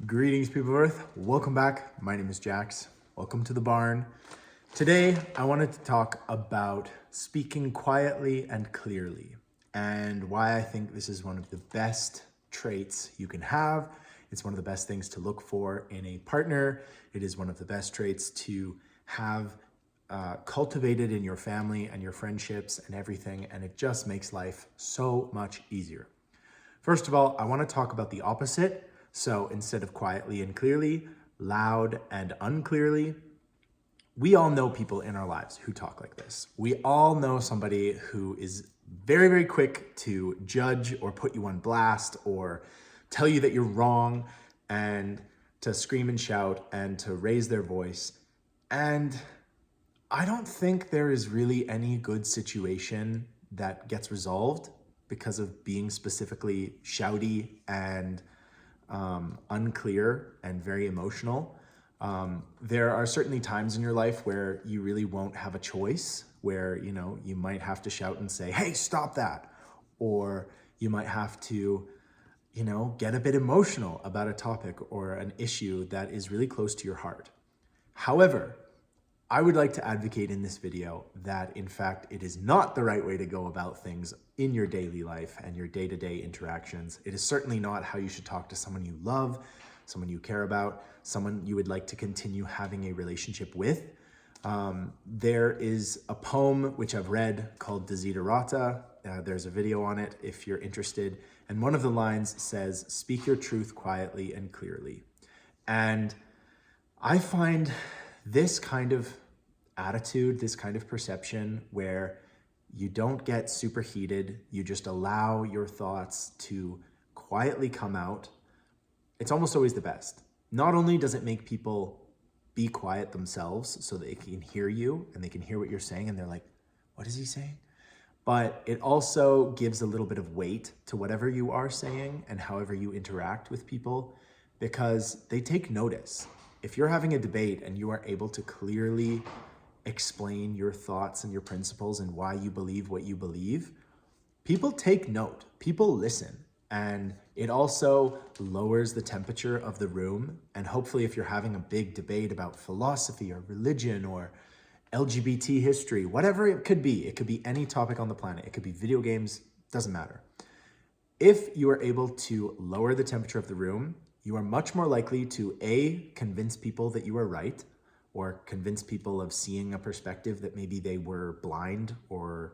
Greetings, people of Earth. Welcome back. My name is Jax. Welcome to the barn. Today, I wanted to talk about speaking quietly and clearly and why I think this is one of the best traits you can have. It's one of the best things to look for in a partner. It is one of the best traits to have cultivated in your family and your friendships and everything, and it just makes life so much easier. First of all, I want to talk about the opposite. So instead of quietly and clearly, loud and unclearly. We all know people in our lives who talk like this. We all know somebody who is very, very quick to judge or put you on blast or tell you that you're wrong and to scream and shout and to raise their voice. And I don't think there is really any good situation that gets resolved because of being specifically shouty and unclear and very emotional. There are certainly times in your life where you really won't have a choice, where, you might have to shout and say, hey, stop that. Or you might have to, get a bit emotional about a topic or an issue that is really close to your heart. However, I would like to advocate in this video that, in fact, it is not the right way to go about things in your daily life and your day-to-day interactions. It is certainly not how you should talk to someone you love, someone you care about, someone you would like to continue having a relationship with. There is a poem which I've read called Desiderata. There's a video on it if you're interested. And one of the lines says, "Speak your truth quietly and clearly." And I find this kind of attitude, this kind of perception where you don't get super heated, you just allow your thoughts to quietly come out, it's almost always the best. Not only does it make people be quiet themselves so that they can hear you and they can hear what you're saying and they're like, what is he saying? But it also gives a little bit of weight to whatever you are saying and however you interact with people, because they take notice. If you're having a debate and you are able to clearly explain your thoughts and your principles and why you believe what you believe, people take note, people listen, and it also lowers the temperature of the room. And hopefully if you're having a big debate about philosophy or religion or LGBT history, whatever it could be any topic on the planet, it could be video games, doesn't matter. If you are able to lower the temperature of the room, you are much more likely to A, convince people that you are right, or convince people of seeing a perspective that maybe they were blind or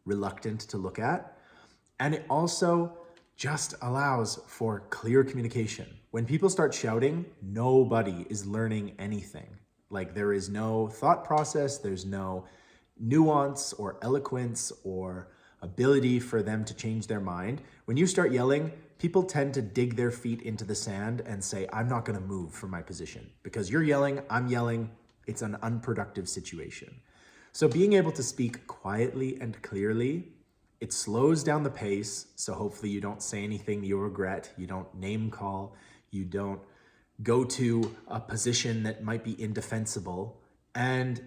reluctant to look at. And it also just allows for clear communication. When people start shouting, nobody is learning anything. Like, there is no thought process, there's no nuance or eloquence or ability for them to change their mind. When you start yelling, people tend to dig their feet into the sand and say, I'm not going to move from my position because you're yelling, I'm yelling. It's an unproductive situation. So being able to speak quietly and clearly, it slows down the pace. So hopefully you don't say anything you regret. You don't name call. You don't go to a position that might be indefensible. And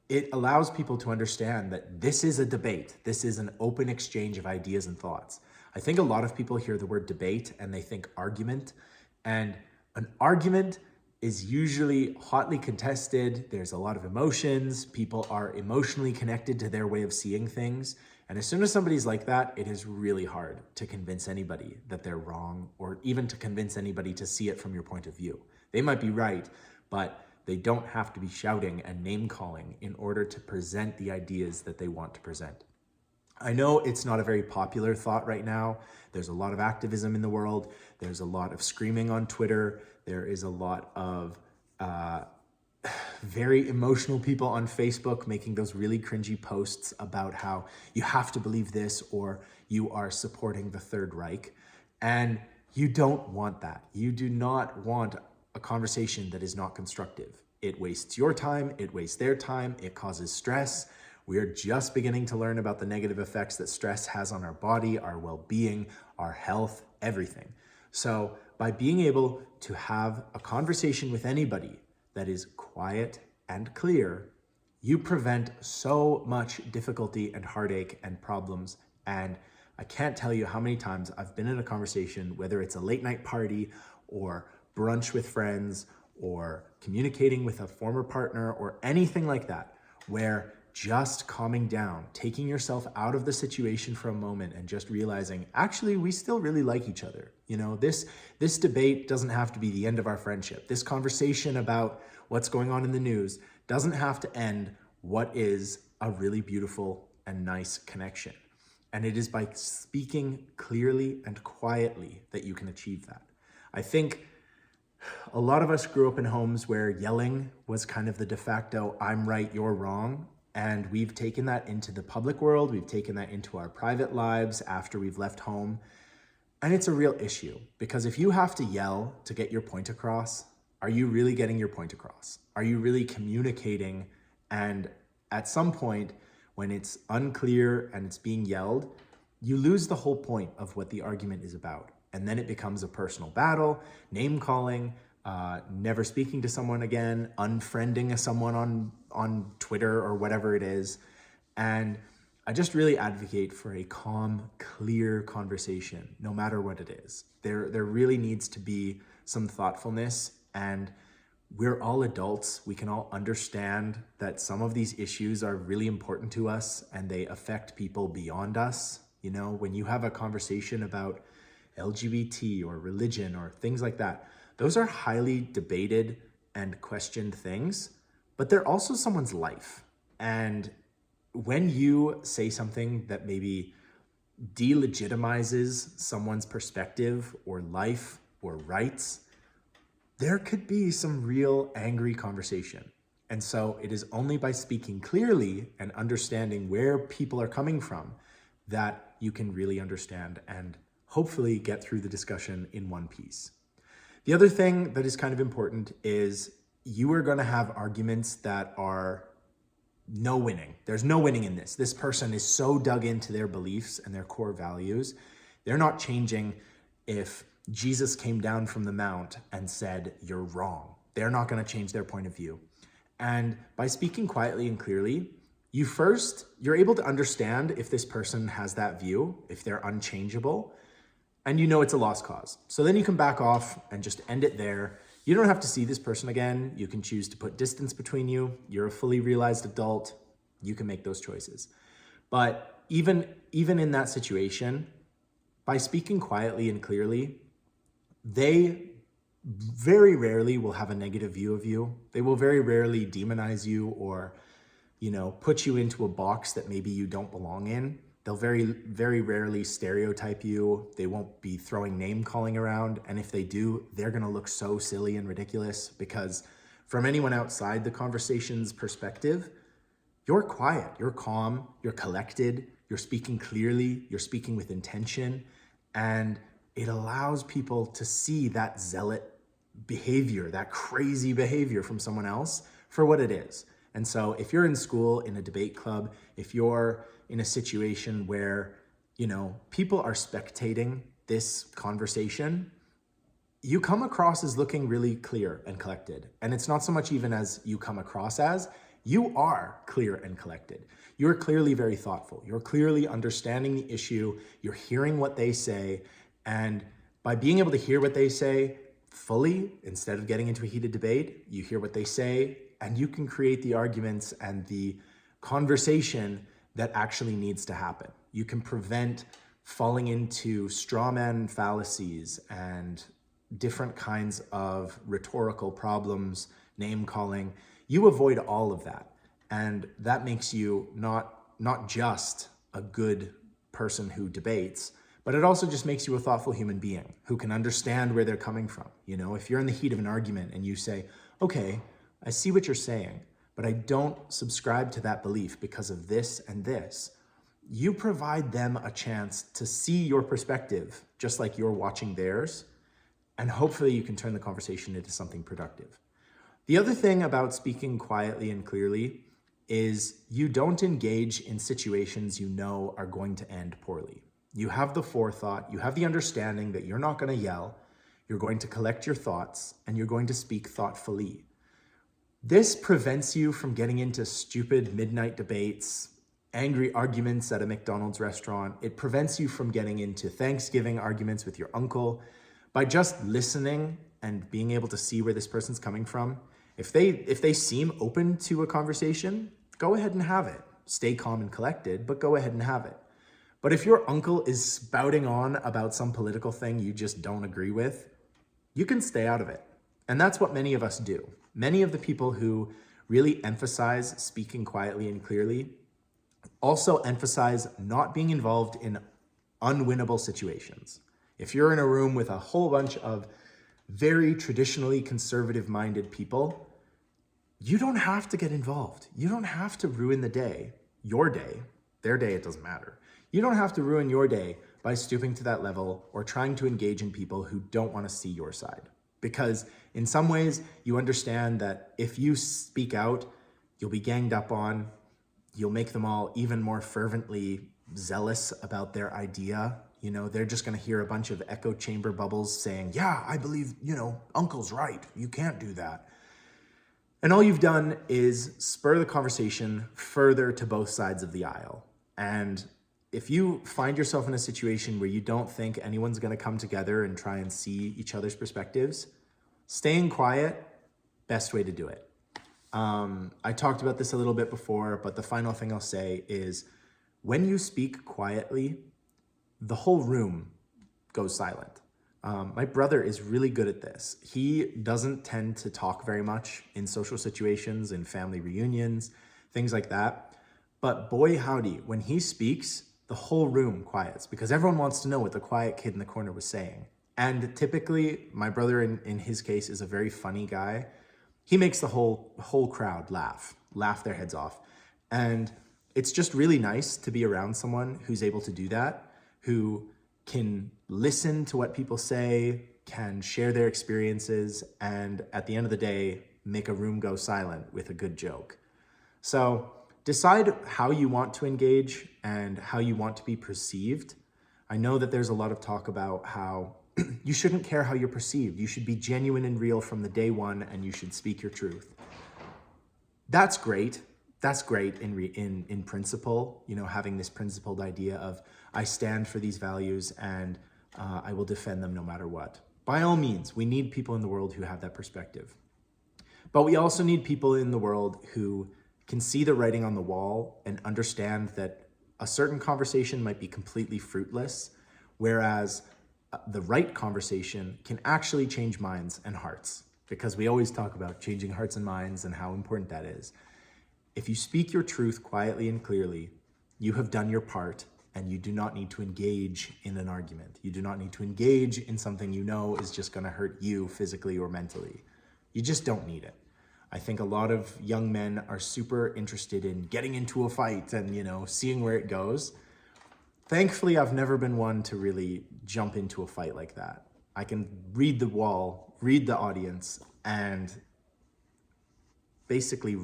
it allows people to understand that this is a debate. This is an open exchange of ideas and thoughts. I think a lot of people hear the word debate and they think argument, and an argument is usually hotly contested. There's a lot of emotions. People are emotionally connected to their way of seeing things. And as soon as somebody's like that, it is really hard to convince anybody that they're wrong, or even to convince anybody to see it from your point of view. They might be right, but they don't have to be shouting and name calling in order to present the ideas that they want to present. I know it's not a very popular thought right now. There's a lot of activism in the world. There's a lot of screaming on Twitter. There is a lot of very emotional people on Facebook making those really cringy posts about how you have to believe this or you are supporting the Third Reich. And you don't want that. You do not want a conversation that is not constructive. It wastes your time, it wastes their time, it causes stress. We are just beginning to learn about the negative effects that stress has on our body, our well-being, our health, everything. So by being able to have a conversation with anybody that is quiet and clear, you prevent so much difficulty and heartache and problems. And I can't tell you how many times I've been in a conversation, whether it's a late night party or brunch with friends or communicating with a former partner or anything like that, where just calming down, taking yourself out of the situation for a moment and just realizing, actually, we still really like each other. You know, this debate doesn't have to be the end of our friendship. This conversation about what's going on in the news doesn't have to end what is a really beautiful and nice connection. And it is by speaking clearly and quietly that you can achieve that. I think a lot of us grew up in homes where yelling was kind of the de facto, I'm right, you're wrong. And we've taken that into the public world. We've taken that into our private lives after we've left home. And it's a real issue, because if you have to yell to get your point across, are you really getting your point across? Are you really communicating? And at some point, when it's unclear and it's being yelled, you lose the whole point of what the argument is about. And then it becomes a personal battle, name calling, never speaking to someone again, unfriending someone on Twitter or whatever it is. And I just really advocate for a calm, clear conversation, no matter what it is. There really needs to be some thoughtfulness, and we're all adults. We can all understand that some of these issues are really important to us and they affect people beyond us. You know, when you have a conversation about LGBT or religion or things like that, those are highly debated and questioned things, but they're also someone's life. And when you say something that maybe delegitimizes someone's perspective or life or rights, there could be some real angry conversation. And so it is only by speaking clearly and understanding where people are coming from that you can really understand and hopefully get through the discussion in one piece. The other thing that is kind of important is you are going to have arguments that are no winning. There's no winning in this. This person is so dug into their beliefs and their core values. They're not changing if Jesus came down from the mount and said, you're wrong. They're not going to change their point of view. And by speaking quietly and clearly, you're able to understand if this person has that view, if they're unchangeable, and you know it's a lost cause. So then you can back off and just end it there. You don't have to see this person again. You can choose to put distance between you. You're a fully realized adult. You can make those choices. But even in that situation, by speaking quietly and clearly, they very rarely will have a negative view of you. They will very rarely demonize you or, put you into a box that maybe you don't belong in. They'll very, very rarely stereotype you. They won't be throwing name calling around. And if they do, they're going to look so silly and ridiculous, because from anyone outside the conversation's perspective, you're quiet, you're calm, you're collected, you're speaking clearly, you're speaking with intention. And it allows people to see that zealot behavior, that crazy behavior from someone else for what it is. And so if you're in school, in a debate club, if you're in a situation where, people are spectating this conversation, you come across as looking really clear and collected. And it's not so much even as you come across as, you are clear and collected. You're clearly very thoughtful. You're clearly understanding the issue. You're hearing what they say. And by being able to hear what they say fully, instead of getting into a heated debate, you hear what they say, and you can create the arguments and the conversation that actually needs to happen. You can prevent falling into straw man fallacies and different kinds of rhetorical problems, name calling. You avoid all of that. And that makes you not just a good person who debates, but it also just makes you a thoughtful human being who can understand where they're coming from. If you're in the heat of an argument and you say, okay, I see what you're saying, but I don't subscribe to that belief because of this and this, you provide them a chance to see your perspective just like you're watching theirs, and hopefully you can turn the conversation into something productive. The other thing about speaking quietly and clearly is you don't engage in situations you know are going to end poorly. You have the forethought, you have the understanding that you're not going to yell, you're going to collect your thoughts, and you're going to speak thoughtfully. This prevents you from getting into stupid midnight debates, angry arguments at a McDonald's restaurant. It prevents you from getting into Thanksgiving arguments with your uncle. By just listening and being able to see where this person's coming from. If they seem open to a conversation, go ahead and have it. Stay calm and collected, but go ahead and have it. But if your uncle is spouting on about some political thing you just don't agree with, you can stay out of it. And that's what many of us do. Many of the people who really emphasize speaking quietly and clearly also emphasize not being involved in unwinnable situations. If you're in a room with a whole bunch of very traditionally conservative-minded people, you don't have to get involved. You don't have to ruin the day, your day, their day, it doesn't matter. You don't have to ruin your day by stooping to that level or trying to engage in people who don't want to see your side. Because in some ways, you understand that if you speak out, you'll be ganged up on, you'll make them all even more fervently zealous about their idea. You know, they're just going to hear a bunch of echo chamber bubbles saying, yeah, I believe, Uncle's right. You can't do that. And all you've done is spur the conversation further to both sides of the aisle. And if you find yourself in a situation where you don't think anyone's going to come together and try and see each other's perspectives, staying quiet, best way to do it. I talked about this a little bit before, but the final thing I'll say is when you speak quietly, the whole room goes silent. My brother is really good at this. He doesn't tend to talk very much in social situations, in family reunions, things like that. But boy howdy, when he speaks, the whole room quiets because everyone wants to know what the quiet kid in the corner was saying. And typically, my brother in his case is a very funny guy. He makes the whole crowd laugh their heads off. And it's just really nice to be around someone who's able to do that, who can listen to what people say, can share their experiences, and at the end of the day, make a room go silent with a good joke. So decide how you want to engage and how you want to be perceived. I know that there's a lot of talk about how you shouldn't care how you're perceived. You should be genuine and real from the day one, and you should speak your truth. That's great. That's great in principle, having this principled idea of I stand for these values and I will defend them no matter what. By all means, we need people in the world who have that perspective. But we also need people in the world who can see the writing on the wall and understand that a certain conversation might be completely fruitless, whereas the right conversation can actually change minds and hearts, because we always talk about changing hearts and minds and how important that is. If you speak your truth quietly and clearly, you have done your part, and you do not need to engage in an argument. You do not need to engage in something you know is just going to hurt you physically or mentally. You just don't need it. I think a lot of young men are super interested in getting into a fight and, seeing where it goes. Thankfully, I've never been one to really jump into a fight like that. I can read the wall, read the audience, and basically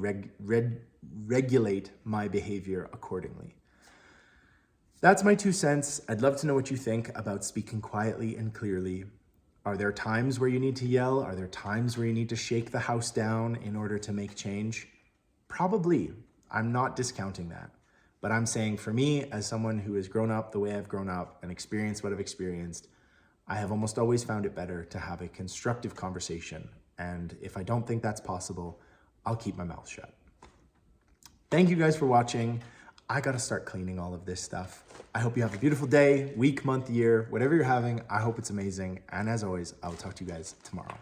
regulate my behavior accordingly. That's my 2 cents. I'd love to know what you think about speaking quietly and clearly. Are there times where you need to yell? Are there times where you need to shake the house down in order to make change? Probably. I'm not discounting that. But I'm saying for me, as someone who has grown up the way I've grown up and experienced what I've experienced, I have almost always found it better to have a constructive conversation. And if I don't think that's possible, I'll keep my mouth shut. Thank you guys for watching. I gotta start cleaning all of this stuff. I hope you have a beautiful day, week, month, year, whatever you're having. I hope it's amazing. And as always, I will talk to you guys tomorrow.